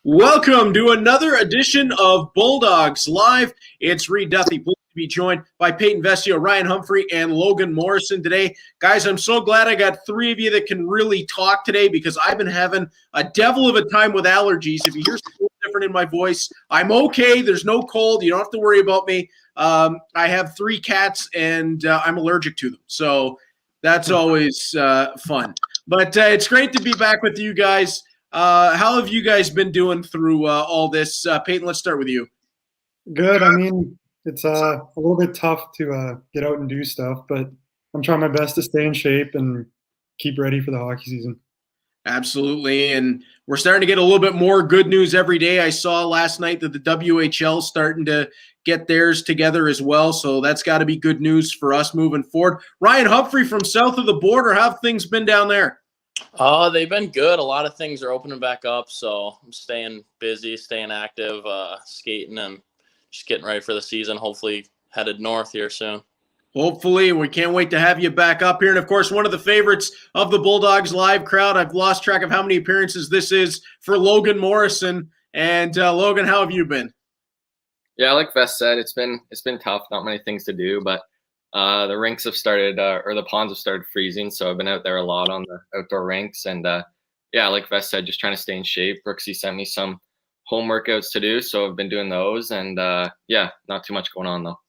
Welcome to another edition of Bulldogs Live. It's Reed Duthie, pleased to be joined by Peyton Vesio, Ryan Humphrey, and Logan Morrison today. Guys, I'm so glad I got three of you that can really talk today because I've been having a devil of a time with allergies. If you hear something different in my voice, I'm okay. There's no cold. You don't have to worry about me. I have three cats, and I'm allergic to them. So that's always fun. But it's great to be back with you guys. How have you guys been doing through all this? Peyton, let's start with you. Good. I mean, it's a little bit tough to get out and do stuff, but I'm trying my best to stay in shape and keep ready for the hockey season. Absolutely. And we're starting to get a little bit more good news every day. I saw last night that the WHL is starting to get theirs together as well. So that's got to be good news for us moving forward. Ryan Humphrey from south of the border, how have things been down there? They've been good. A lot of things are opening back up, so I'm staying busy, staying active, skating, and just getting ready for the season. Hopefully headed north here soon. Hopefully. We can't wait to have you back up here. And, of course, one of the favorites of the Bulldogs Live crowd. I've lost track of how many appearances this is for Logan Morrison. And, Logan, how have you been? Yeah, like Vess said, it's been tough. Not many things to do, but the rinks have started, or the ponds have started freezing, so I've been out there a lot on the outdoor rinks. And yeah, like Vess said, just trying to stay in shape. Brooksy sent me some home workouts to do, so I've been doing those. And yeah, not too much going on though.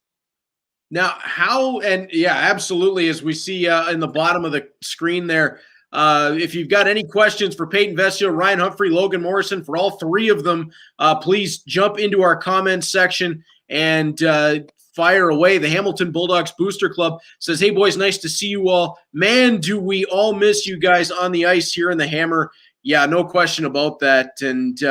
Now, absolutely. As we see in the bottom of the screen there, if you've got any questions for Peyton Vesio, Ryan Humphrey, Logan Morrison, for all three of them, please jump into our comments section and fire away. The Hamilton Bulldogs Booster Club says, "Hey, boys, nice to see you all. Man, do we all miss you guys on the ice here in the Hammer." Yeah, no question about that. And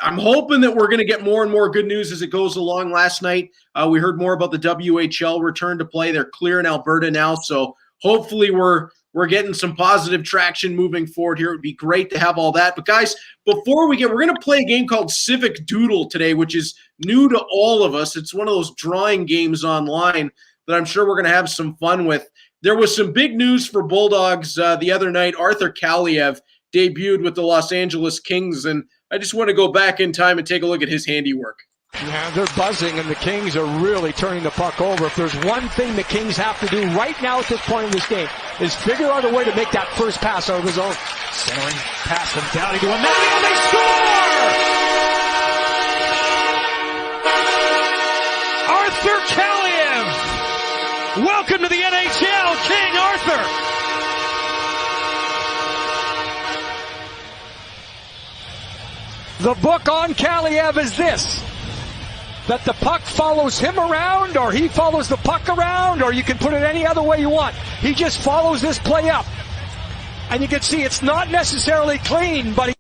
I'm hoping that we're going to get more and more good news as it goes along. Last night, we heard more about the WHL return to play. They're clear in Alberta now, so hopefully we're getting some positive traction moving forward here. It would be great to have all that. But, guys, before we're going to play a game called Civic Doodle today, which is new to all of us. It's one of those drawing games online that I'm sure we're going to have some fun with. There was some big news for Bulldogs the other night. Arthur Kaliev debuted with the Los Angeles Kings, and I just want to go back in time and take a look at his handiwork. Yeah, they're buzzing, and the Kings are really turning the puck over. If there's one thing the Kings have to do right now at this point in this game is figure out a way to make that first pass out of the zone. Centering pass from Downey to Emmanuel, and they score! Arthur Kaliev! Welcome to the NHL, King Arthur! The book on Kaliev is this: that the puck follows him around, or he follows the puck around, or you can put it any other way you want. He just follows this play up. And you can see it's not necessarily clean, but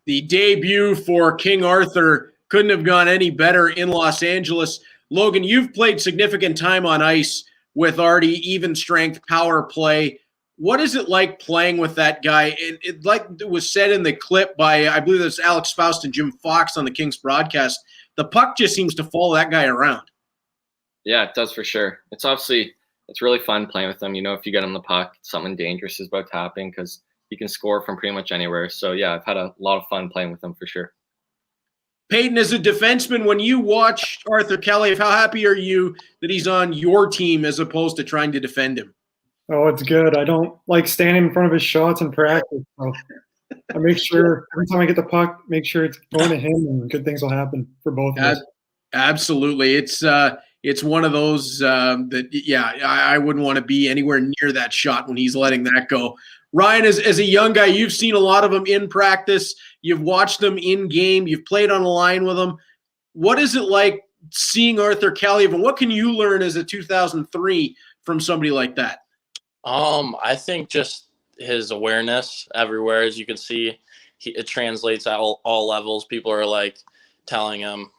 the debut for King Arthur couldn't have gone any better in Los Angeles. Logan, you've played significant time on ice with Artie, even strength, power play. What is it like playing with that guy? It like it was said in the clip by, I believe it was Alex Faust and Jim Fox on the Kings broadcast, the puck just seems to follow that guy around. Yeah, it does for sure. It's really fun playing with him. You know, if you get him the puck, something dangerous is about to happen because he can score from pretty much anywhere. So yeah, I've had a lot of fun playing with him for sure. Peyton, as a defenseman, when you watch Arthur Kaliev, how happy are you that he's on your team as opposed to trying to defend him? Oh, it's good. I don't like standing in front of his shots in practice. So I make sure every time I get the puck, make sure it's going to him, and good things will happen for both of us. Absolutely. It's one of those that, yeah, I wouldn't want to be anywhere near that shot when he's letting that go. Ryan, as a young guy, you've seen a lot of them in practice. You've watched them in game. You've played on a line with them. What is it like seeing Arthur Kaliev, and what can you learn as a 2003 from somebody like that? I think just his awareness everywhere, as you can see, it translates at all levels. People are like telling him,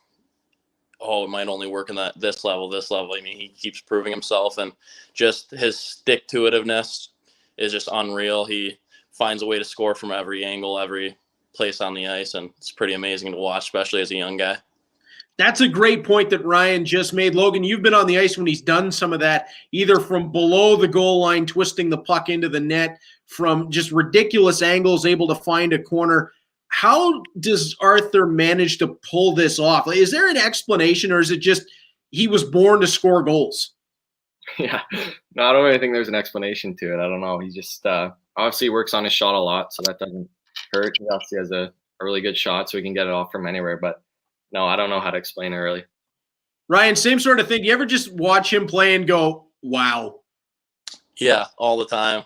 "Oh, it might only work in this level." I mean, he keeps proving himself, and just his stick-to-itiveness is just unreal. He finds a way to score from every angle, every place on the ice, and it's pretty amazing to watch, especially as a young guy. That's a great point that Ryan just made. Logan, you've been on the ice when he's done some of that, either from below the goal line, twisting the puck into the net, from just ridiculous angles, able to find a corner. How does Arthur manage to pull this off? Is there an explanation, or is it just he was born to score goals? Yeah, no, I don't really think there's an explanation to it. I don't know. He just obviously works on his shot a lot, so that doesn't hurt. He obviously has a really good shot, so he can get it off from anywhere. But no, I don't know how to explain it really. Ryan, same sort of thing. Do you ever just watch him play and go, wow? Yeah, all the time.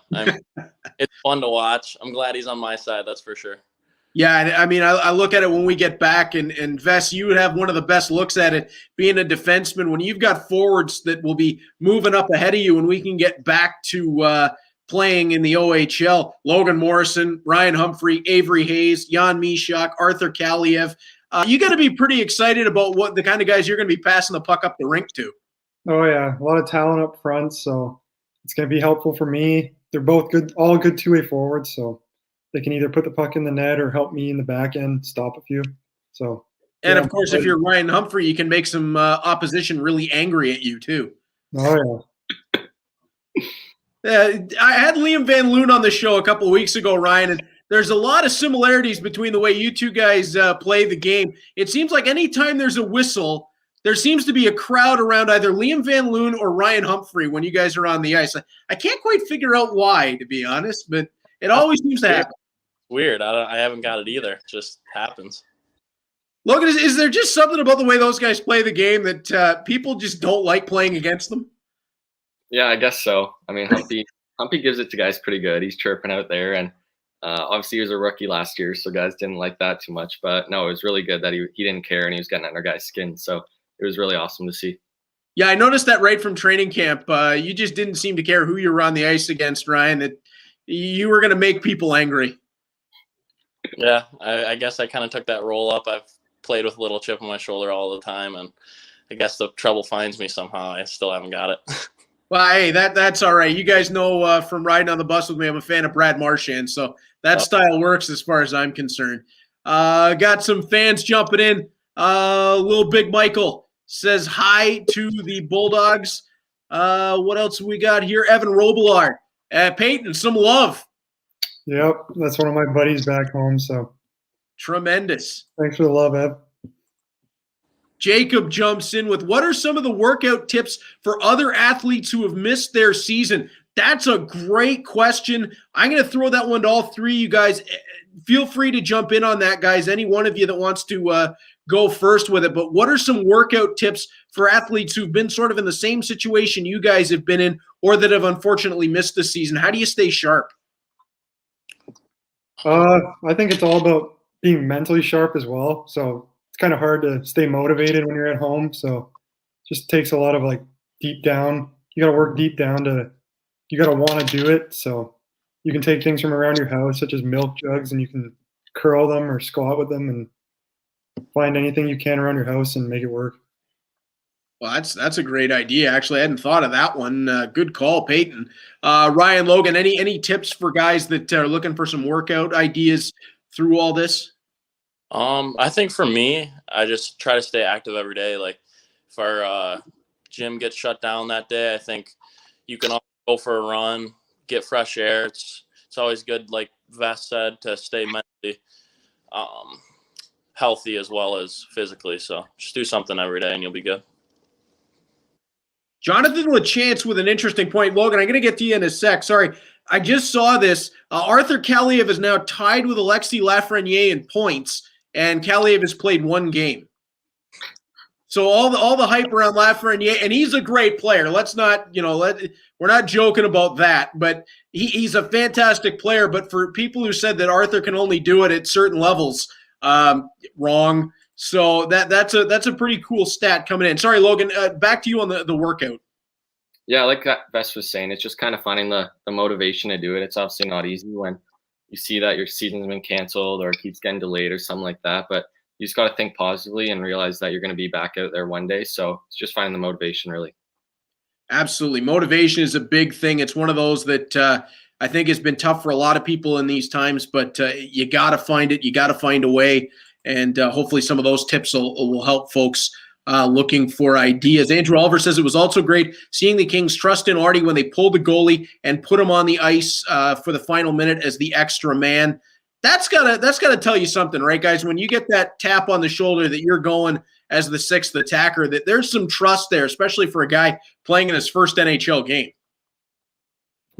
It's fun to watch. I'm glad he's on my side, that's for sure. Yeah, I mean, I look at it when we get back, and Vess, you would have one of the best looks at it being a defenseman when you've got forwards that will be moving up ahead of you, and we can get back to playing in the OHL. Logan Morrison, Ryan Humphrey, Avery Hayes, Jan Mishak, Arthur Kaliev. You got to be pretty excited about what the kind of guys you're going to be passing the puck up the rink to. Oh yeah, a lot of talent up front, so it's going to be helpful for me. They're both good, all good two-way forwards, so they can either put the puck in the net or help me in the back end, stop a few. So, and of course, if you're Ryan Humphrey, you can make some opposition really angry at you too. Oh yeah. I had Liam Van Loon on the show a couple of weeks ago, Ryan, and there's a lot of similarities between the way you two guys play the game. It seems like anytime there's a whistle, there seems to be a crowd around either Liam Van Loon or Ryan Humphrey when you guys are on the ice. I can't quite figure out why, to be honest, but it always seems to happen. Weird. I haven't got it either. It just happens. Logan, is there just something about the way those guys play the game that people just don't like playing against them? Yeah, I guess so. I mean, Humpy gives it to guys pretty good. He's chirping out there, and obviously he was a rookie last year, so guys didn't like that too much. But no, it was really good that he didn't care and he was getting under guys' skin. So it was really awesome to see. Yeah, I noticed that right from training camp. You just didn't seem to care who you were on the ice against, Ryan, that you were going to make people angry. Yeah, I guess I kind of took that role up. I've played with a little chip on my shoulder all the time, and I guess the trouble finds me somehow. I still haven't got it. Well, hey, that's all right. You guys know from riding on the bus with me, I'm a fan of Brad Marchand, so that style works as far as I'm concerned. Got some fans jumping in. Little Big Michael says hi to the Bulldogs. What else we got here? Evan Robillard. Peyton, some love. Yep, that's one of my buddies back home, so. Tremendous. Thanks for the love, Ev. Jacob jumps in with, what are some of the workout tips for other athletes who have missed their season? That's a great question. I'm going to throw that one to all three of you guys. Feel free to jump in on that, guys. Any one of you that wants to go first with it. But what are some workout tips for athletes who've been sort of in the same situation you guys have been in or that have unfortunately missed the season? How do you stay sharp? I think it's all about being mentally sharp as well. So it's kind of hard to stay motivated when you're at home. So it just takes a lot of deep down. You got to work deep down you got to want to do it. So you can take things from around your house, such as milk jugs, and you can curl them or squat with them and find anything you can around your house and make it work. Well, that's a great idea. Actually, I hadn't thought of that one. Good call, Peyton. Ryan, Logan, any tips for guys that are looking for some workout ideas through all this? I think for me, I just try to stay active every day. Like if our gym gets shut down that day, I think you can all go for a run, get fresh air. It's always good, like Vess said, to stay mentally healthy as well as physically. So just do something every day and you'll be good. Jonathan LaChance with an interesting point. Logan, I'm going to get to you in a sec. Sorry, I just saw this. Arthur Kaliev is now tied with Alexis Lafreniere in points, and Kaliev has played one game. So all the hype around Lafreniere, and he's a great player. Let's not, we're not joking about that. But he's a fantastic player. But for people who said that Arthur can only do it at certain levels, wrong. So that's a pretty cool stat coming in. Sorry, Logan, back to you on the workout. Yeah, like Vess was saying, it's just kind of finding the motivation to do it. It's obviously not easy when you see that your season's been canceled or keeps getting delayed or something like that. But you just got to think positively and realize that you're going to be back out there one day. So it's just finding the motivation, really. Absolutely. Motivation is a big thing. It's one of those that I think has been tough for a lot of people in these times, but you got to find it. You got to find a way. And hopefully some of those tips will help folks looking for ideas. Andrew Oliver says it was also great seeing the Kings trust in Artie when they pulled the goalie and put him on the ice for the final minute as the extra man. That's gotta tell you something, right, guys? When you get that tap on the shoulder that you're going as the sixth attacker, that there's some trust there, especially for a guy playing in his first NHL game.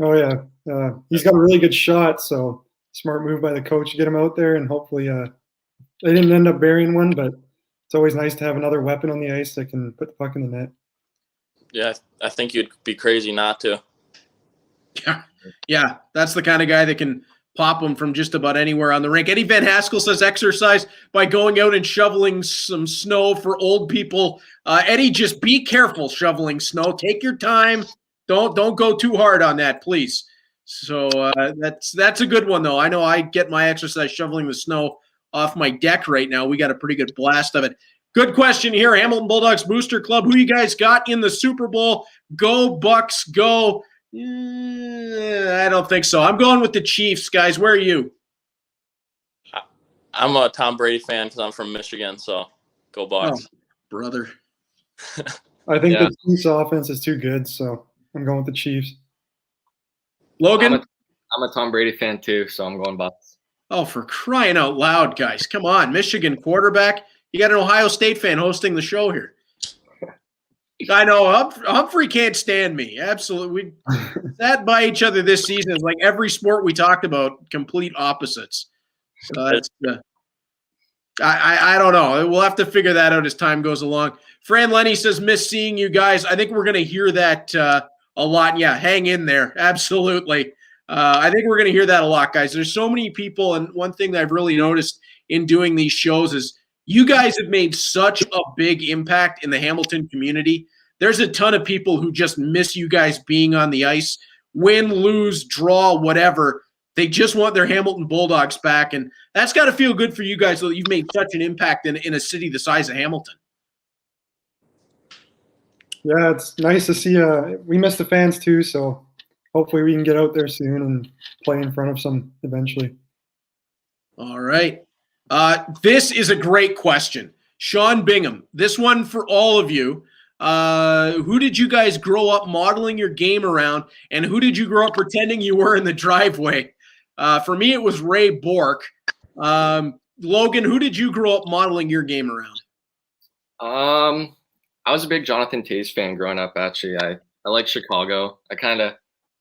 Oh yeah, he's got a really good shot, so smart move by the coach to get him out there, and hopefully they didn't end up burying one, but it's always nice to have another weapon on the ice that can put the puck in the net. Yeah, I think you'd be crazy not to. Yeah, that's the kind of guy that can pop them from just about anywhere on the rink. Eddie Van Haskell says exercise by going out and shoveling some snow for old people. Eddie, just be careful shoveling snow. Take your time. Don't go too hard on that, please. So that's a good one, though. I know I get my exercise shoveling the snow off my deck right now. We got a pretty good blast of it. Good question here. Hamilton Bulldogs Booster Club. Who you guys got in the Super Bowl? Go Bucks, go. I don't think so. I'm going with the Chiefs, guys. Where are you? I'm a Tom Brady fan because I'm from Michigan, so go Bucks. Oh, brother. I think the Chiefs offense is too good, so I'm going with the Chiefs. Logan? I'm a Tom Brady fan too, so I'm going Bucks. Oh, for crying out loud, guys. Come on. Michigan quarterback. You got an Ohio State fan hosting the show here. I know. Humphrey can't stand me. Absolutely. We sat by each other this season. It's like every sport we talked about, complete opposites. So that's I don't know. We'll have to figure that out as time goes along. Fran Lenny says, miss seeing you guys. I think we're going to hear that a lot. Yeah, hang in there. Absolutely. I think we're going to hear that a lot, guys. There's so many people, and one thing that I've really noticed in doing these shows is you guys have made such a big impact in the Hamilton community. There's a ton of people who just miss you guys being on the ice. Win, lose, draw, whatever. They just want their Hamilton Bulldogs back, and that's got to feel good for you guys that you've made such an impact in a city the size of Hamilton. Yeah, it's nice to see. We miss the fans too, so hopefully we can get out there soon and play in front of some eventually. All right. This is a great question. Sean Bingham, this one for all of you. Who did you guys grow up modeling your game around, and who did you grow up pretending you were in the driveway? For me, it was Ray Bork. Logan, who did you grow up modeling your game around? I was a big Jonathan Toews fan growing up, actually. I like Chicago. I kind of,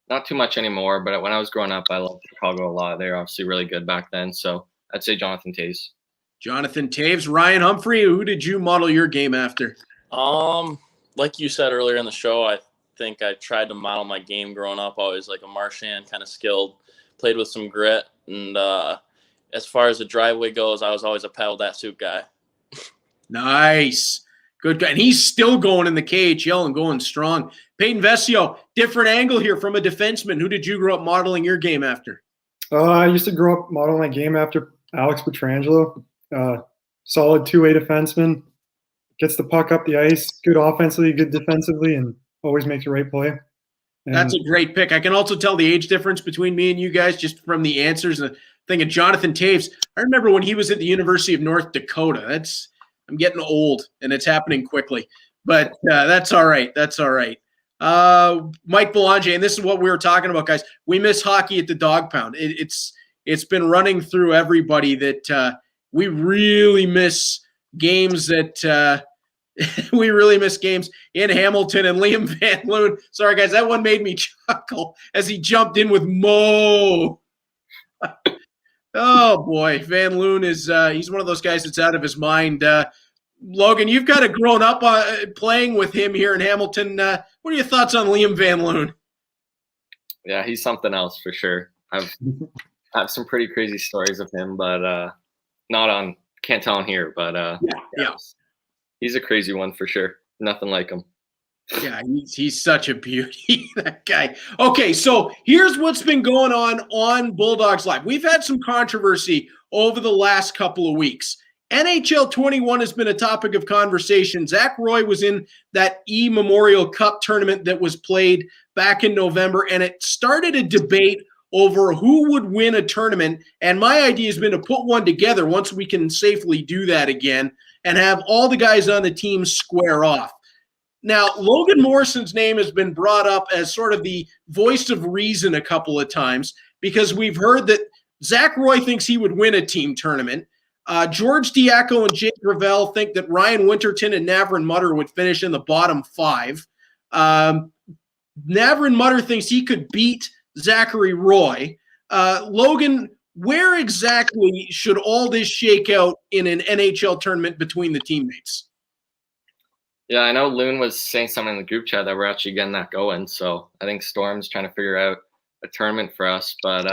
not too much anymore, but when I was growing up, I loved Chicago a lot. They were obviously really good back then, so I'd say Jonathan Toews. Jonathan Toews. Ryan Humphrey, who did you model your game after? Like you said earlier in the show, I think I tried to model my game growing up. Always like a Marchand, kind of skilled, played with some grit. And as far as the driveway goes, I was always a paddle that suit guy. Nice. Good guy. And he's still going in the KHL and going strong. Peyton Vesio, different angle here from a defenseman. Who did you grow up modeling your game after? I used to grow up modeling my game after Alex Pietrangelo. Solid two-way defenseman. Gets the puck up the ice, good offensively, good defensively, and always makes the right play. And that's a great pick. I can also tell the age difference between me and you guys just from the answers. And the thing of Jonathan Toews, I remember when he was at the University of North Dakota. I'm getting old, and it's happening quickly. But that's all right. That's all right. Mike Belanger, and this is what we were talking about, guys. We miss hockey at the Dog Pound. It's been running through everybody that we really miss games that we really miss games in Hamilton. And Liam Van Loon, sorry guys, that one made me chuckle as he jumped in with Mo. Oh boy, Van Loon is he's one of those guys that's out of his mind. Logan, you've got to grown up playing with him here in Hamilton. What are your thoughts on Liam Van Loon? Yeah, he's something else for sure. I have some pretty crazy stories of him, but can't tell on here. But yeah. He's a crazy one for sure. Nothing like him. Yeah, he's such a beauty, that guy. Okay, so here's what's been going on Bulldogs Live. We've had some controversy over the last couple of weeks. NHL 21 has been a topic of conversation. Zach Roy was in that Memorial Cup tournament that was played back in November, and it started a debate over who would win a tournament. And my idea has been to put one together once we can safely do that again and have all the guys on the team square off. Now, Logan Morrison's name has been brought up as sort of the voice of reason a couple of times because we've heard that Zach Roy thinks he would win a team tournament. George Diaco and Jake Gravel think that Ryan Winterton and Navrin Mutter would finish in the bottom 5. Navrin Mutter thinks he could beat Zachary Roy. Logan, where exactly should all this shake out in an NHL tournament between the teammates? Yeah, I know Loon was saying something in the group chat that we're actually getting that going. So I think Storm's trying to figure out a tournament for us. But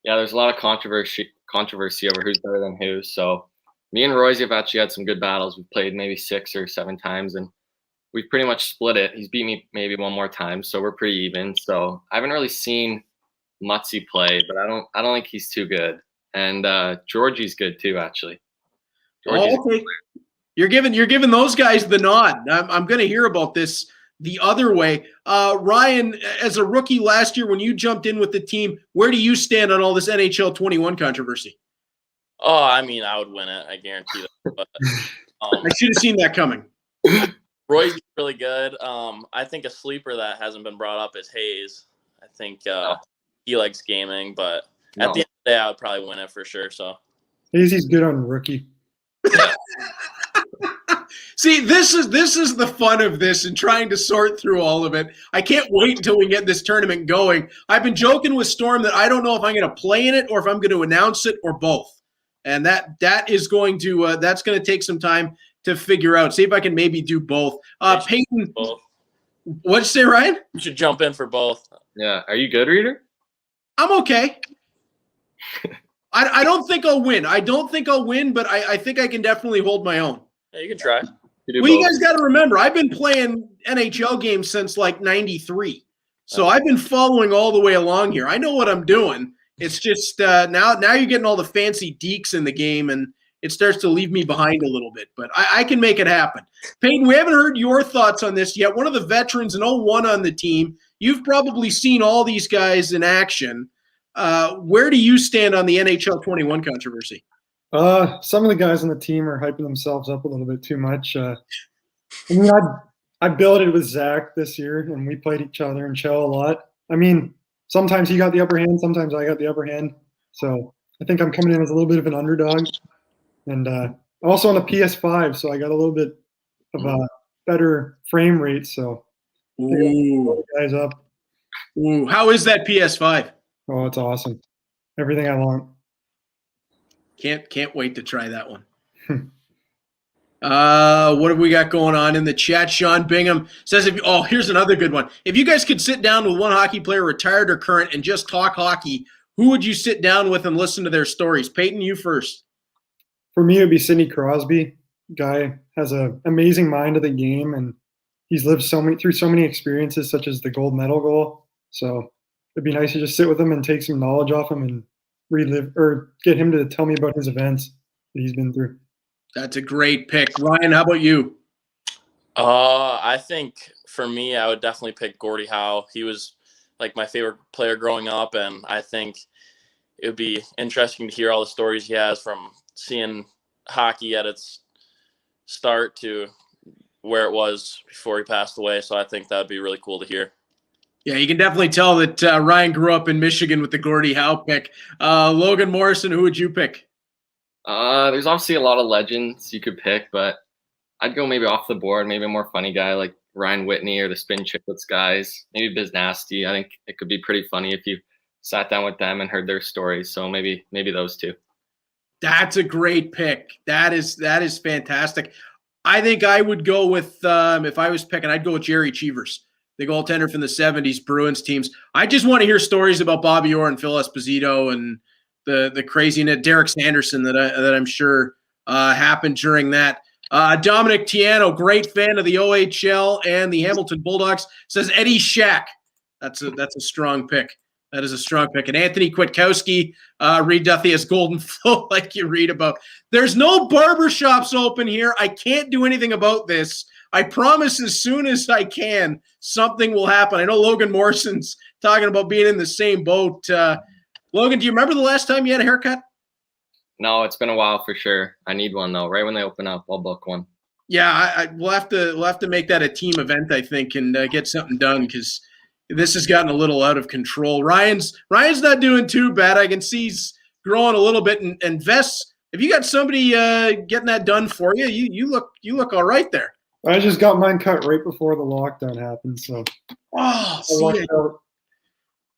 yeah, there's a lot of controversy over who's better than who. So me and Royce have actually had some good battles. We've played maybe 6 or 7 times, and we've pretty much split it. He's beat me maybe one more time, so we're pretty even. So I haven't really seen Mutzi play, but I don't think he's too good. And Georgie's good too, actually. Okay. You're giving those guys the nod. I'm going to hear about this the other way. Ryan, as a rookie last year, when you jumped in with the team, where do you stand on all this NHL 21 controversy? Oh, I mean, I would win it. I guarantee that. But, I should have seen that coming. Roy's really good. I think a sleeper that hasn't been brought up is Hayes. I think he likes gaming, but at the end of the day, I would probably win it for sure. So Hayes good on rookie. Yeah. See, this is the fun of this and trying to sort through all of it. I can't wait until we get this tournament going. I've been joking with Storm that I don't know if I'm going to play in it or if I'm going to announce it or both. And that is going to that's going to take some time to figure out. See if I can maybe do both. Peyton, both. What'd you say, Ryan? You should jump in for both. Yeah. Are you good, Reader? I'm okay. I don't think I'll win. I don't think I'll win, but I think I can definitely hold my own. Yeah, you can try. You guys got to remember, I've been playing NHL games since like '93. So I've been following all the way along here. I know what I'm doing. It's just now you're getting all the fancy deeks in the game, and it starts to leave me behind a little bit. But I can make it happen. Peyton, we haven't heard your thoughts on this yet. One of the veterans and 01 on the team. You've probably seen all these guys in action. Where do you stand on the NHL 21 controversy? Some of the guys on the team are hyping themselves up a little bit too much. I mean, I builded with Zach this year, and we played each other and chill a lot. I mean, sometimes he got the upper hand, sometimes I got the upper hand. So I think I'm coming in as a little bit of an underdog. And also on the PS5, so I got a little bit of a better frame rate. So guys up. Ooh, how is that PS5? Oh, it's awesome. Everything I want. Can't wait to try that one. What have we got going on in the chat? Sean Bingham says, here's another good one. If you guys could sit down with one hockey player, retired or current, and just talk hockey, who would you sit down with and listen to their stories? Peyton, you first. For me, it would be Sidney Crosby. Guy has an amazing mind of the game, and he's lived through so many experiences, such as the gold medal goal. So it'd be nice to just sit with him and take some knowledge off him and relive or get him to tell me about his events that he's been through. That's a great pick. Ryan, how about you? I think for me, I would definitely pick Gordie Howe. He was like my favorite player growing up, and I think it would be interesting to hear all the stories he has from seeing hockey at its start to where it was before he passed away. So I think that would be really cool to hear. Yeah, you can definitely tell that Ryan grew up in Michigan with the Gordie Howe pick. Logan Morrison, who would you pick? There's obviously a lot of legends you could pick, but I'd go maybe off the board, maybe a more funny guy like Ryan Whitney or the Spin Chicklets guys, maybe Biz Nasty. I think it could be pretty funny if you sat down with them and heard their stories. So maybe those two. That's a great pick. That is fantastic. I think I would go with if I was picking, I'd go with Jerry Cheevers, the goaltender from the 70s Bruins teams. I just want to hear stories about Bobby Orr and Phil Esposito and the craziness, Derek Sanderson that I'm sure happened during that. Dominic Tiano, great fan of the OHL and the Hamilton Bulldogs, says Eddie Shack. That's a strong pick. That is a strong pick. And Anthony Kwiatkowski, Reed Duthie has Golden Flow, like you read about. There's no barbershops open here. I can't do anything about this. I promise as soon as I can, something will happen. I know Logan Morrison's talking about being in the same boat. Logan, do you remember the last time you had a haircut? No, it's been a while for sure. I need one though. Right when they open up, I'll book one. Yeah, we'll have to make that a team event, I think, and get something done because this has gotten a little out of control. Ryan's not doing too bad. I can see he's growing a little bit. And Vess, if you got somebody getting that done for you, you look all right there. I just got mine cut right before the lockdown happened, so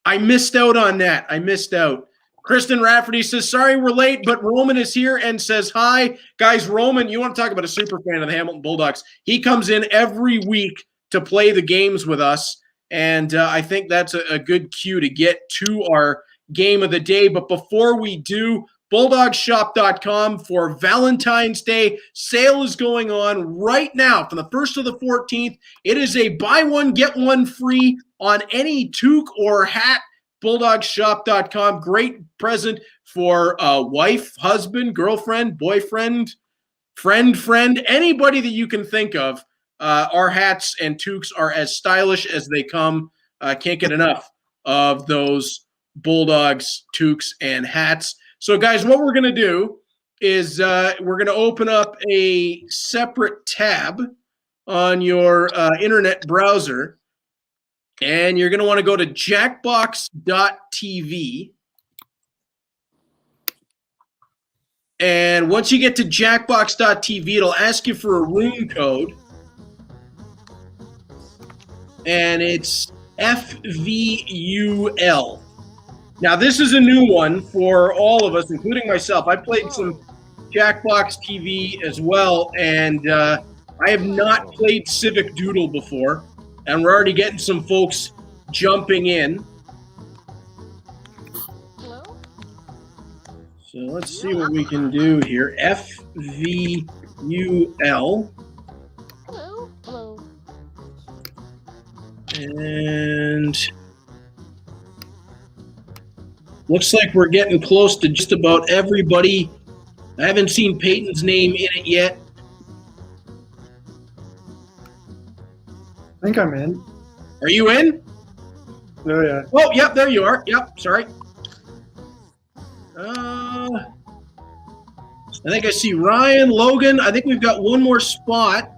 I missed out on that. I missed out. Kristen Rafferty says, sorry we're late, but Roman is here and says hi. Guys, Roman, you want to talk about a super fan of the Hamilton Bulldogs. He comes in every week to play the games with us, and I think that's a good cue to get to our game of the day. But before we do, BulldogShop.com for Valentine's Day. Sale is going on right now from the 1st to the 14th. It is a buy one, get one free on any toque or hat. BulldogShop.com. Great present for a wife, husband, girlfriend, boyfriend, friend, anybody that you can think of. Our hats and toques are as stylish as they come. Can't get enough of those Bulldogs toques and hats. So, guys, what we're going to do is we're going to open up a separate tab on your internet browser, and you're going to want to go to jackbox.tv. And once you get to jackbox.tv, it'll ask you for a room code, and it's FVUL. Now, this is a new one for all of us, including myself. I played some Jackbox TV as well, and I have not played Civic Doodle before, and we're already getting some folks jumping in. Hello? So let's see what we can do here. FVUL. Hello? Hello? And looks like we're getting close to just about everybody. I haven't seen Peyton's name in it yet. I think I'm in. Are you in? Oh, yeah. Oh, yep, there you are. Yep, sorry. I think I see Ryan, Logan. I think we've got one more spot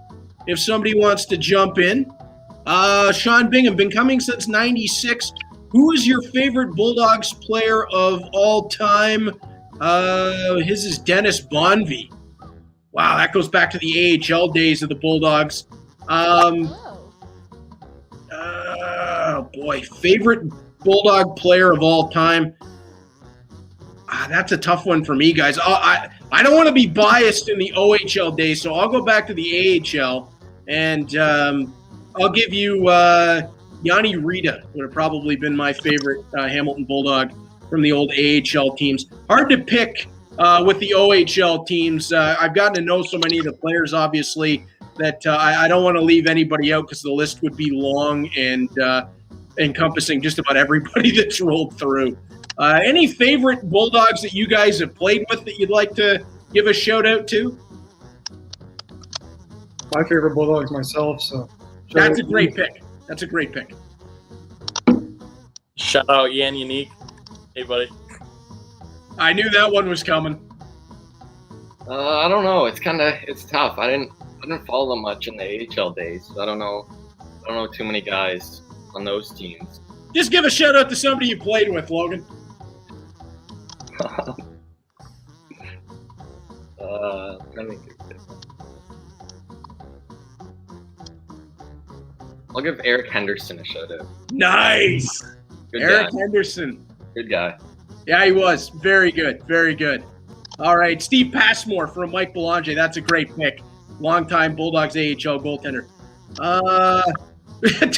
if somebody wants to jump in. Sean Bingham, been coming since 96. Who is your favorite Bulldogs player of all time? His is Dennis Bonvie. Wow, that goes back to the AHL days of the Bulldogs. Hello? Oh, boy. Favorite Bulldog player of all time? That's a tough one for me, guys. I don't want to be biased in the OHL days, so I'll go back to the AHL, and I'll give you Yanni Rita would have probably been my favorite Hamilton Bulldog from the old AHL teams. Hard to pick with the OHL teams. I've gotten to know so many of the players, obviously, that I don't want to leave anybody out because the list would be long and encompassing just about everybody that's rolled through. Any favorite Bulldogs that you guys have played with that you'd like to give a shout out to? My favorite Bulldogs myself, so. That's a great pick. That's a great pick. Shout out Yan Unique. Hey, buddy. I knew that one was coming. I don't know. It's tough. I didn't follow them much in the AHL days. So I don't know too many guys on those teams. Just give a shout out to somebody you played with, Logan. Let me think. I'll give Eric Henderson a shout out. Nice. Good Eric guy. Henderson. Good guy. Yeah, he was. Very good. Very good. All right. Steve Passmore from Mike Belanger. That's a great pick. Longtime Bulldogs AHL goaltender.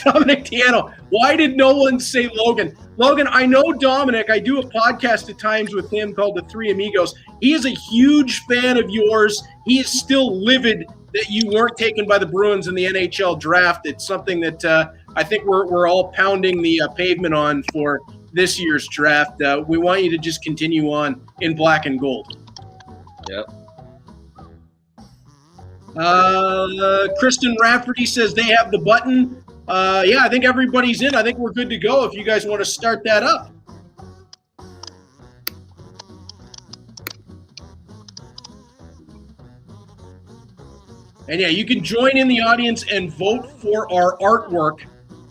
Dominic Tiano. Why did no one say Logan? Logan, I know Dominic. I do a podcast at times with him called The Three Amigos. He is a huge fan of yours. He is still livid that you weren't taken by the Bruins in the NHL draft. It's something that I think we're all pounding the pavement on for this year's draft. We want you to just continue on in black and gold. Yep. Kristen Rafferty says they have the button. Yeah, I think everybody's in. I think we're good to go if you guys want to start that up. And yeah, you can join in the audience and vote for our artwork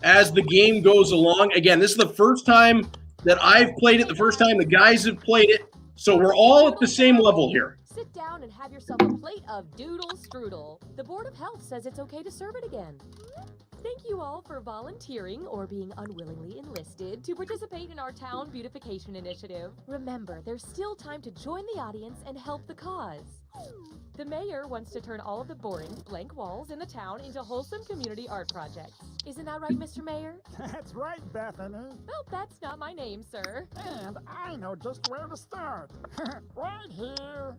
as the game goes along. Again, this is the first time that I've played it, the first time the guys have played it. So we're all at the same level here. Sit down and have yourself a plate of Doodle Strudel. The Board of Health says it's okay to serve it again. Thank you all for volunteering or being unwillingly enlisted to participate in our town beautification initiative. Remember, there's still time to join the audience and help the cause. The mayor wants to turn all of the boring, blank walls in the town into wholesome community art projects. Isn't that right, Mr. Mayor? That's right, Bethany. Well, that's not my name, sir. And I know just where to start. Right here.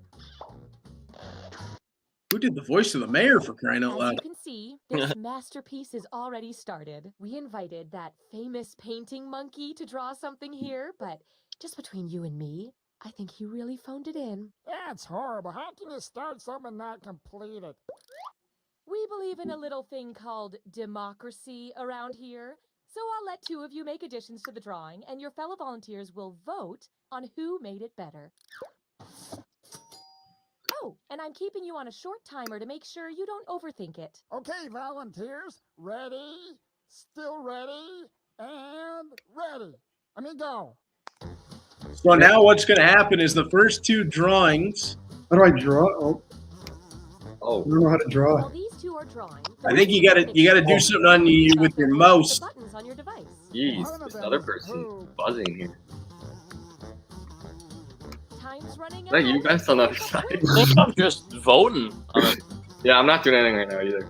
Who did the voice of the mayor, for crying out As loud? you can see, this masterpiece is already started. We invited that famous painting monkey to draw something here, but just between you and me, I think he really phoned it in. That's horrible. How can you start something not completed? We believe in a little thing called democracy around here. So I'll let two of you make additions to the drawing, and your fellow volunteers will vote on who made it better. Oh, and I'm keeping you on a short timer to make sure you don't overthink it. Okay, volunteers. Ready, still ready, and ready. Let me go. So now what's going to happen is the first two drawings. How do I draw? Oh, Oh, I don't know how to draw. While these two are drawing, I think you got to do something on you with your mouse. the buttons on your device. jeez, this other person's buzzing here. Time's running Is that you out. guys on the other side? I think I'm just voting on it. Yeah, I'm not doing anything right now either.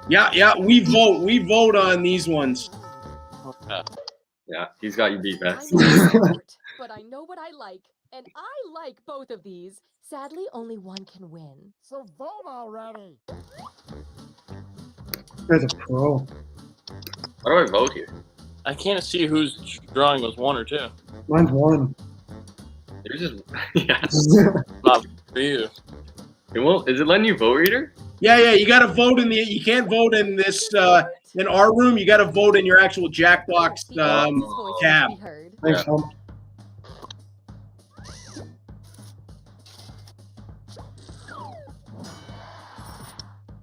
Yeah, we vote. We vote on these ones. Yeah, he's got you beat, Beth. I'm not smart, but I know what I like, and I like both of these. Sadly, only one can win. So vote already. This guy's a pro. How do I vote here? I can't see whose drawing was one or two. Mine's one. Yours is yeah. Not for you. It won't. Is it letting you vote, reader? Yeah, you got to vote in the. You can't vote in this in our room. You got to vote in your actual Jackbox The audience's voices tab. be heard. Thanks, Yeah. Tom.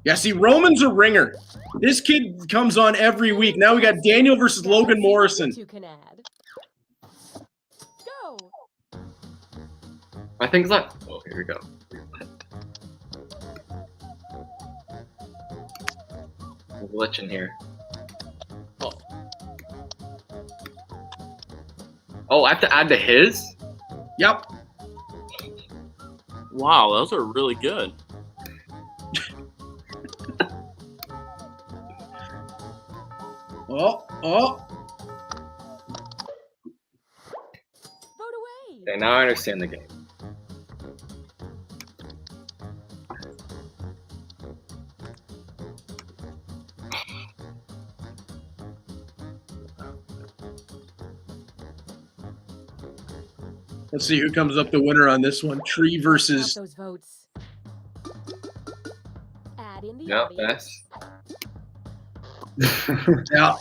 Yeah, see, Roman's a ringer. This kid comes on every week. Now we got Daniel versus Now Logan let's see what Morrison. you two can add. Go. I think it's like. Oh, here we go. A glitch in here. Oh, I have to add to his? Yep. Wow, those are really good. Oh. Vote away. Okay, now I understand the game. Let's see who comes up the winner on this one. Tree Count versus. those votes. Add in the Yep, audience. Yeah.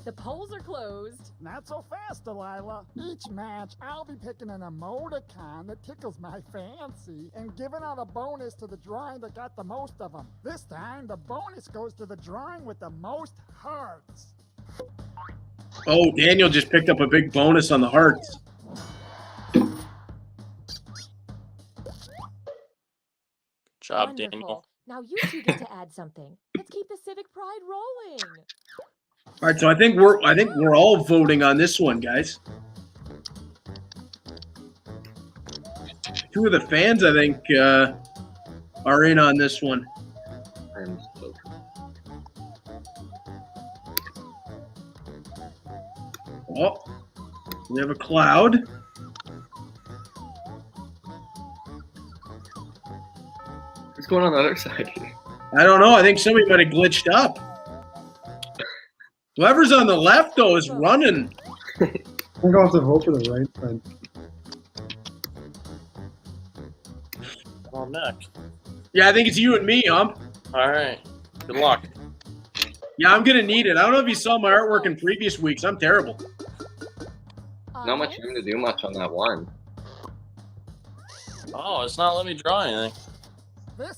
The polls are closed. Not so fast, Delilah. Each match, I'll be picking an emoticon that tickles my fancy and giving out a bonus to the drawing that got the most of them. This time, the bonus goes to the drawing with the most hearts. Oh, Daniel just picked up a big bonus on the hearts. Job, Wonderful. Daniel. Now you two get to add something. Let's keep the civic pride rolling. All right, so I think we're all voting on this one, guys. Two of the fans, I think, are in on this one. I'm so- Oh, we have a cloud. What's going on the other side here? I don't know. I think somebody might have glitched up. Whoever's on the left, though, is running. I think I'll have to vote for the right side. Oh, next. Yeah, I think it's you and me, Hump. All right. Good luck. Yeah, I'm going to need it. I don't know if you saw my artwork in previous weeks. I'm terrible. Not much room to do much on that one. Oh, it's not letting me draw anything.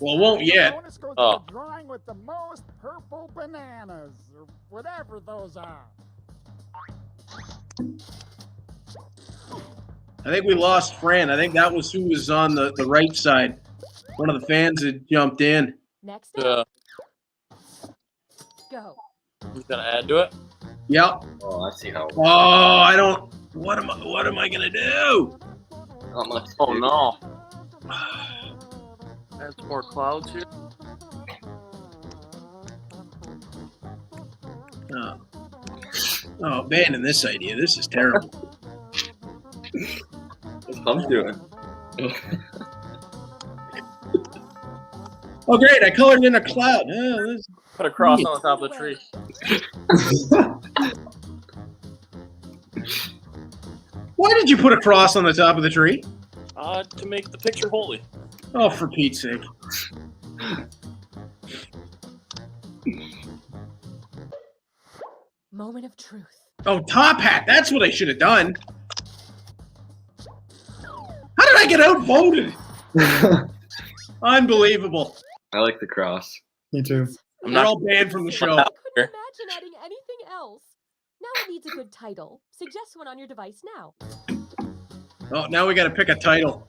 Well, it won't yet. Bonus goes Oh. to the drawing with the most purple bananas, or whatever those are. I think we lost Fran. I think that was who was on the right side. One of the fans had jumped in. Next up, Uh, go. who's gonna add to it? Yep. Oh, I see how. Oh, I don't. What am I gonna do? Not much. to Oh do. no. Add some more clouds here. Oh, abandon this idea. This is terrible. What's Hump doing? Oh, great! I colored in a cloud. Put a cross on the top of the tree. Why did you put a cross on the top of the tree? To make the picture holy. Oh, for Pete's sake! Moment of truth. Oh, top hat. That's what I should have done. How did I get outvoted? Unbelievable. I like the cross. Me too. I'm We're not. all banned from the show. I couldn't imagine adding anything else. Now it needs a good title. Suggest one on your device now. Oh, now we got to pick a title.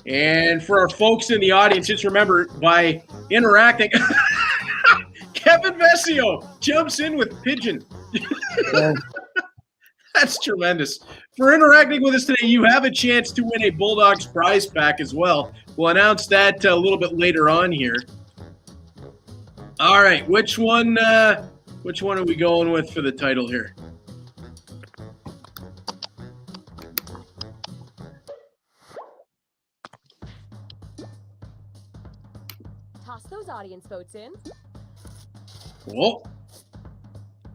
And for our folks in the audience, just remember, by interacting, Kevin Vesio jumps in with Pigeon. That's tremendous. For interacting with us today, you have a chance to win a Bulldogs prize pack as well. We'll announce that a little bit later on here. All right, which one are we going with for the title here? Toss those audience votes in. Cool.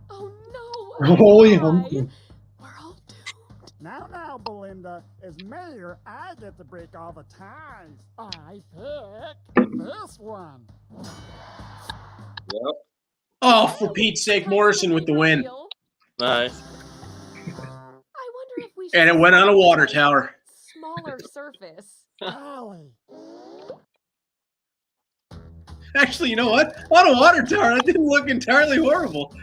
Oh no! Holy Why? humpty. We're all doomed. Now, Belinda, as mayor, I get to break all the ties. I pick this one. Yep. Oh, for Pete's sake, Morrison with the win. Nice. I wonder if we should And it went on a water tower. smaller surface. Golly. Actually, you know what? On a water tower, that didn't look entirely horrible.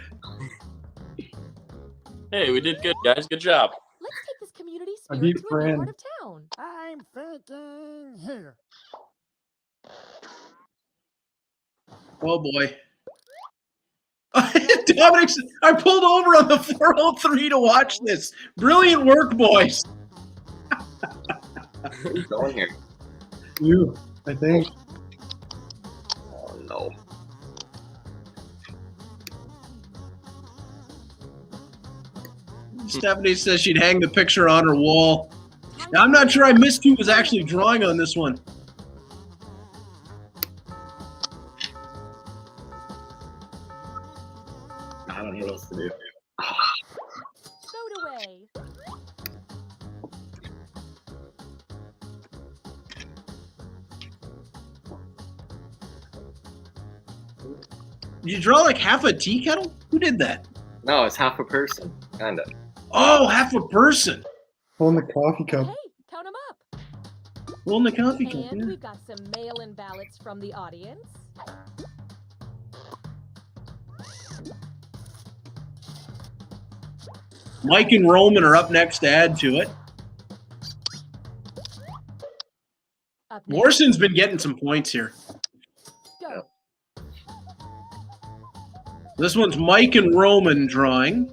Hey, we did good, guys. Good job. Let's take this community A spirit deep to a new friend. part of town. I'm thinking here. Oh, boy. Dominic, I pulled over on the 403 to watch this. Brilliant work, boys. Who's going here? You, I think. Oh no. Stephanie says she'd hang the picture on her wall. Now, I'm not sure I missed who was actually drawing on this one. I don't know what else to do. Vote away. Did you draw like half a tea kettle? Who did that? No, it's half a person. Kinda. Oh, half a person. Holding the coffee cup. Hey, count them up. Rolling the coffee cup. And Yeah. we've got some mail-in ballots from the audience. Mike and Roman are up next to add to it. Up next, Morrison's been getting some points here. go. This one's Mike and Roman drawing.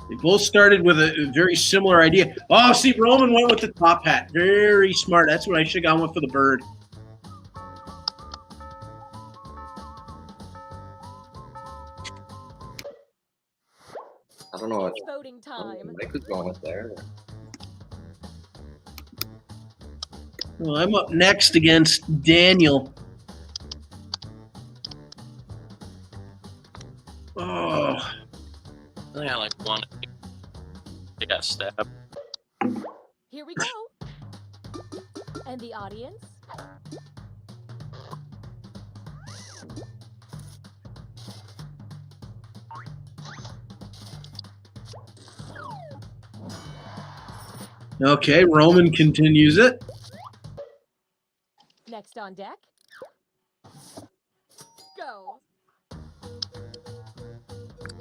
They both started with a very similar idea. Oh, see, Roman went with the top hat. Very smart. That's what I should have gone with for the bird. I don't know what It's voting time. Mike was going with there. Well, I'm up next against Daniel. Oh, I think I like one. They got stabbed. Here we go. And the audience? okay. Roman continues it. Next on deck? Go.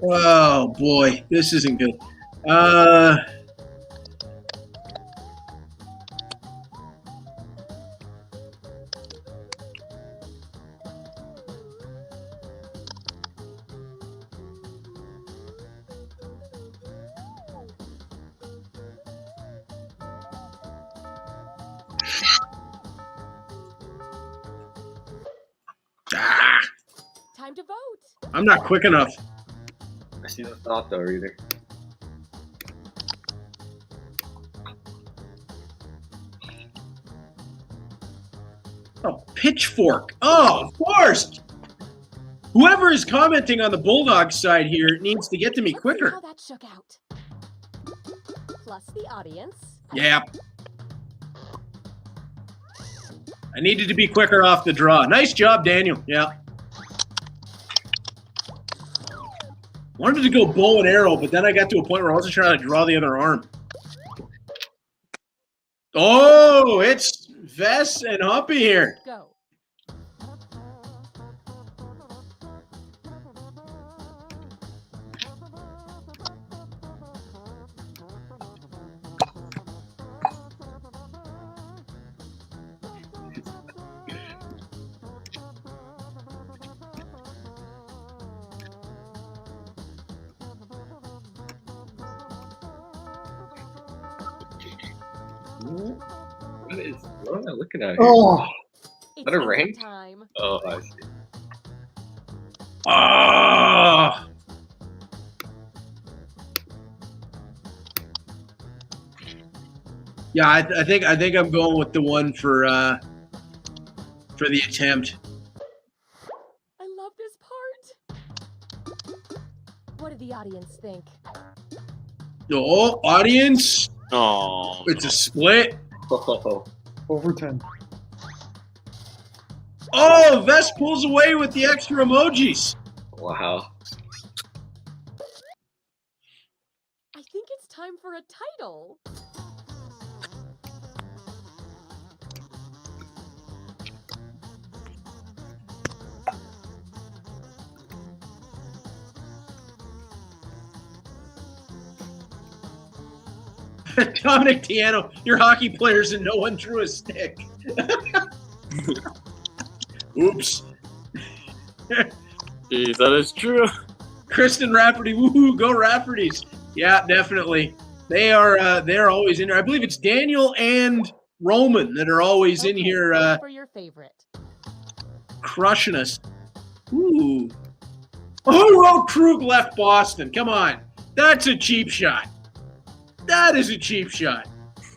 Oh boy, this isn't good. Time to vote. I'm not quick enough. I see the thought though, Reader. Oh, pitchfork. Oh, of course. Whoever is commenting on the Bulldog side here needs to get to me Let's see quicker. how that shook out. Plus the audience. Yeah. I needed to be quicker off the draw. Nice job, Daniel. Yeah. Wanted to go bow and arrow, but then I got to a point where I wasn't trying to draw the other arm. Oh, it's Vess and Humpy here. Go. What am I looking at here? Oh, It's that a voting rank? time. Oh, I see. Ah. Yeah, I think I'm going with the one for the attempt. I love this part. What did the audience think? Oh, audience, Oh, it's a split. Oh, over 10. Oh, Vest pulls away with the extra emojis. wow. I think it's time for a title. Dominic Tiano, your hockey players and no one drew a stick. Oops. geez, that is true. Kristen Rafferty, woohoo, go Raffertys. Yeah, definitely. They're always in there. I believe it's Daniel and Roman that are always in Okay, here vote for your favorite. crushing us. Ooh. Who wrote Krug left Boston? Come on. That's a cheap shot. That is a cheap shot.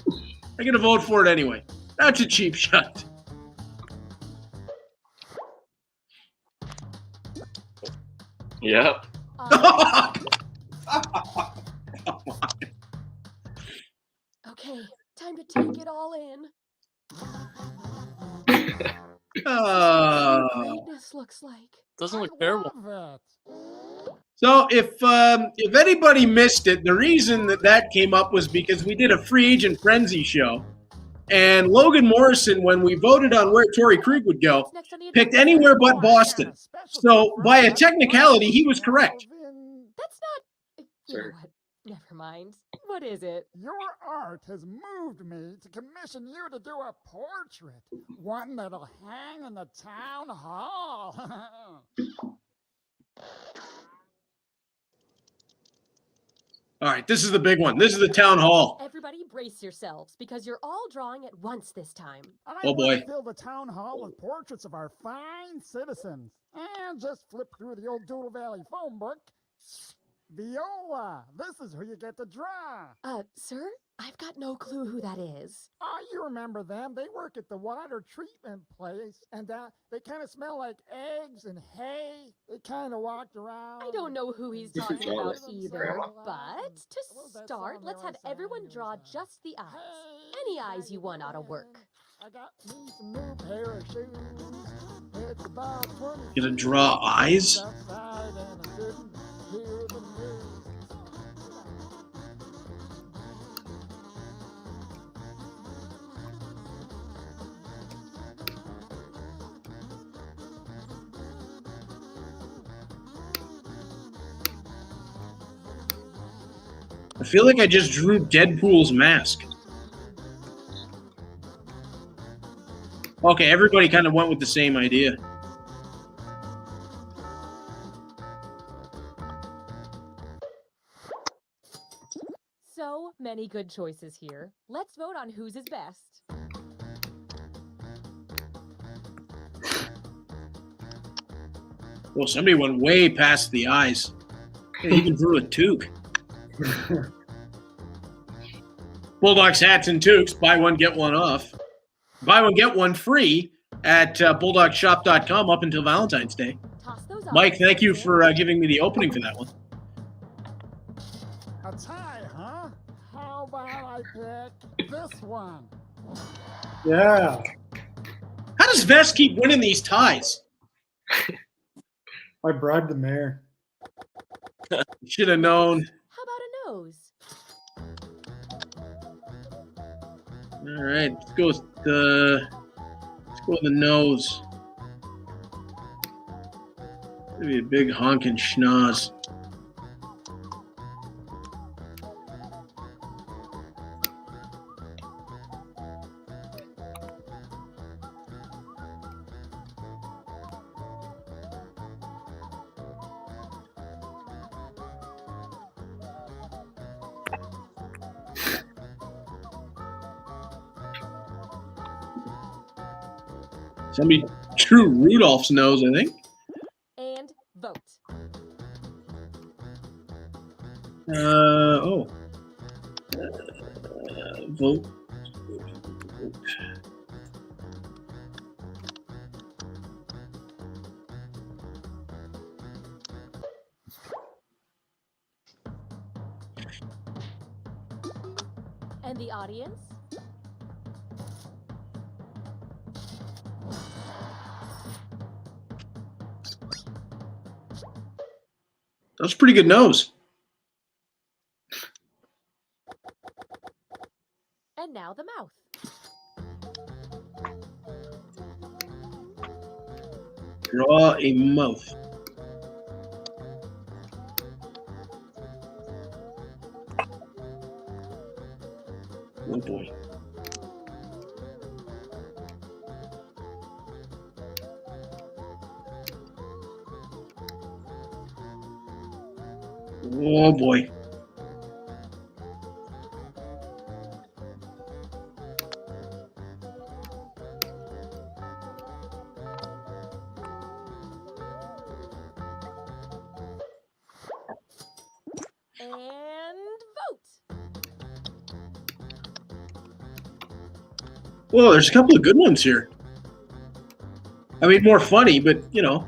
I'm going to vote for it anyway. That's a cheap shot. Yep. Okay, time to take it all in. Greatness looks like. Doesn't look I terrible. love it. So if anybody missed it, the reason that came up was because we did a free agent frenzy show, and Logan Morrison, when we voted on where Torrey Krug would go, What's next on the picked agenda? anywhere but Oh, I got Boston. a special So treat for by a everybody. technicality, he was correct. That's not. You know Sure. what? Never mind. What is it? Your art has moved me to commission you to do a portrait, one that'll hang in the town hall. All right, this is the big one. This is the town hall. Everybody brace yourselves because you're all drawing at once this time. I Oh, boy. want to fill the town hall with portraits of our fine citizens. And just flip through the old Doodle Valley phone book. Viola, this is who you get to draw. Sir, I've got no clue who that is. Oh, you remember them. They work at the water treatment place, and they kind of smell like eggs and hay. They kind of walked around. I don't know who he's This is talking about Wallace, either. Grandma. But to start, let's have everyone draw just the eyes. Any eyes you want ought to work. I got me some new pair of shoes. It's about 20 Gonna draw eyes? outside and I couldn't hear the news. I feel like I just drew Deadpool's mask. Okay, everybody kind of went with the same idea. So many good choices here. Let's vote on whose is best. Well, somebody went way past the eyes. They even drew a toque. Bulldogs hats and toques. Buy one, get one off. Buy one, get one free at bulldogshop.com up until Valentine's Day. Toss those Mike, eyes, thank you Sir. for giving me the opening for that one. A tie, huh? How about I pick this one? Yeah. How does Vest keep winning these ties? I bribed the mayor. Should have known. How about a nose? All right, let's go with the nose. Maybe a big honking schnoz. Somebody drew Rudolph's nose, I think. And vote. Vote. And the audience? That's a pretty good nose. And now the mouth. Draw a mouth. Oh boy. Oh boy. And vote. Well, there's a couple of good ones here. I mean, more funny, but you know.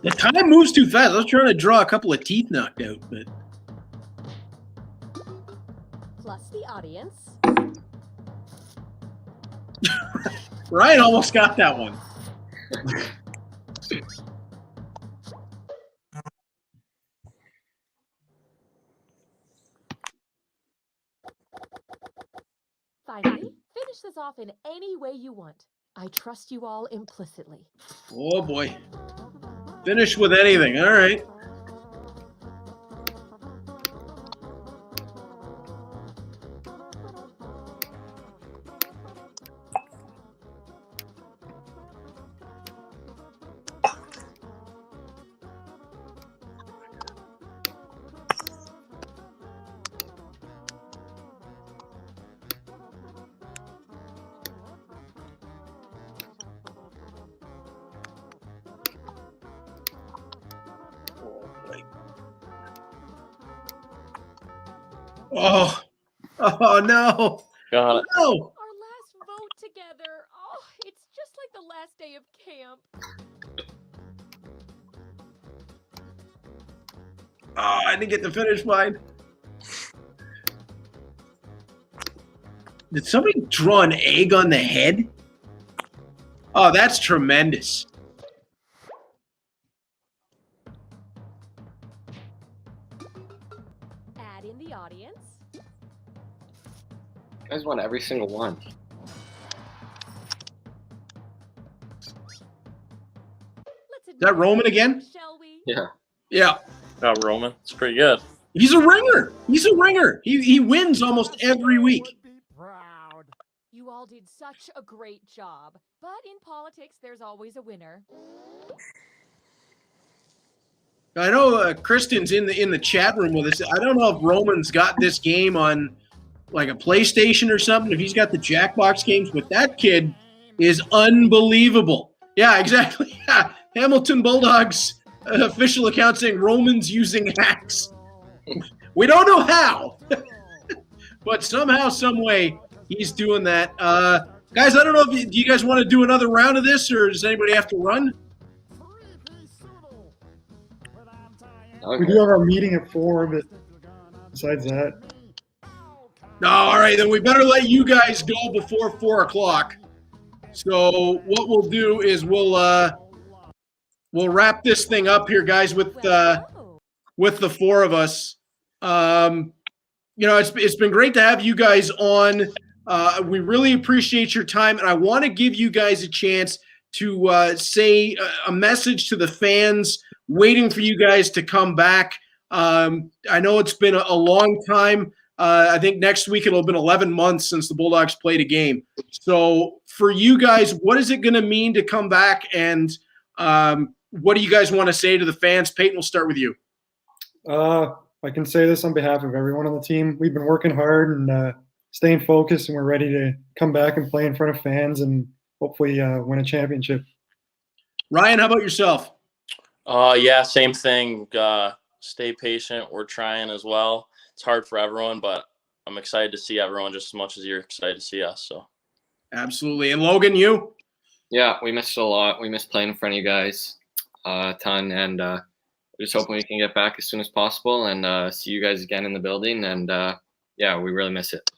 The time moves too fast. I was trying to draw a couple of teeth knocked out, but Plus the audience. Ryan almost got that one. Finally, finish this off in any way you want. I trust you all implicitly. Oh boy. Finish with anything. All right. Oh, oh no. Got it. No. Our last vote together. Oh, it's just like the last day of camp. Oh, I didn't get to finish mine. Did somebody draw an egg on the head? Oh, that's tremendous. Add in the audience. You guys won every single one. Let's that Roman again? Shall we? Yeah. Yeah. Got Roman. It's pretty good. He's a ringer. He's a ringer. He wins almost every week. Would be proud. You all did such a great job. But in politics, there's always a winner. I know Kristen's in the chat room with us. I don't know if Roman's got this game on like a PlayStation or something, if he's got the Jackbox games, but that kid is unbelievable. Yeah, exactly. Hamilton Bulldogs official account saying Roman's using hacks. We don't know how, but somehow, some way, he's doing that. Guys, I don't know if do you guys want to do another round of this, or does anybody have to run? We do have our meeting at 4, but besides that. No, all right, then we better let you guys go before 4 o'clock. So what we'll do is we'll wrap this thing up here, guys, with the 4 of us. It's been great to have you guys on. We really appreciate your time, and I want to give you guys a chance to say a message to the fans waiting for you guys to come back. I know it's been a long time. I think next week it'll have been 11 months since the Bulldogs played a game. So for you guys, what is it going to mean to come back, and what do you guys want to say to the fans? Peyton, we'll start with you. I can say this on behalf of everyone on the team. We've been working hard and staying focused, and we're ready to come back and play in front of fans and hopefully win a championship. Ryan, how about yourself? Yeah, same thing. Stay patient. We're trying as well. It's hard for everyone, but I'm excited to see everyone just as much as you're excited to see us. So, absolutely. And Logan, you? Yeah, we missed a lot. We missed playing in front of you guys a ton, and we're just hoping we can get back as soon as possible and see you guys again in the building. And yeah, we really miss it.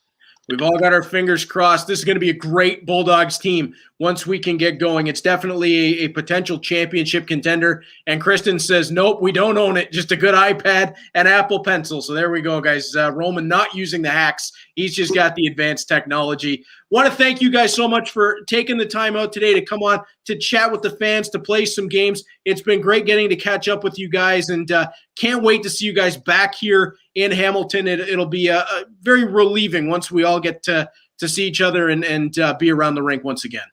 We've all got our fingers crossed. This is going to be a great Bulldogs team once we can get going. It's definitely a potential championship contender. And Kristen says, nope, we don't own it. Just a good iPad and Apple Pencil. So there we go, guys. Roman not using the hacks. He's just got the advanced technology. Want to thank you guys so much for taking the time out today to come on to chat with the fans, to play some games. It's been great getting to catch up with you guys, and can't wait to see you guys back here in Hamilton. It'll be very relieving once we all get to see each other and be around the rink once again.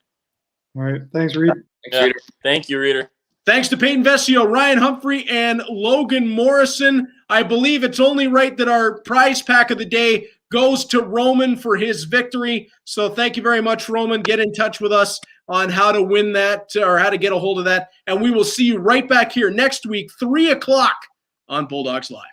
All right. Thanks, Reed. yeah. Thank you, Reader. Thanks to Peyton Vescio, Ryan Humphrey, and Logan Morrison. I believe it's only right that our prize pack of the day goes to Roman for his victory. So thank you very much, Roman. Get in touch with us on how to win that or how to get a hold of that. And we will see you right back here next week, 3 o'clock on Bulldogs Live.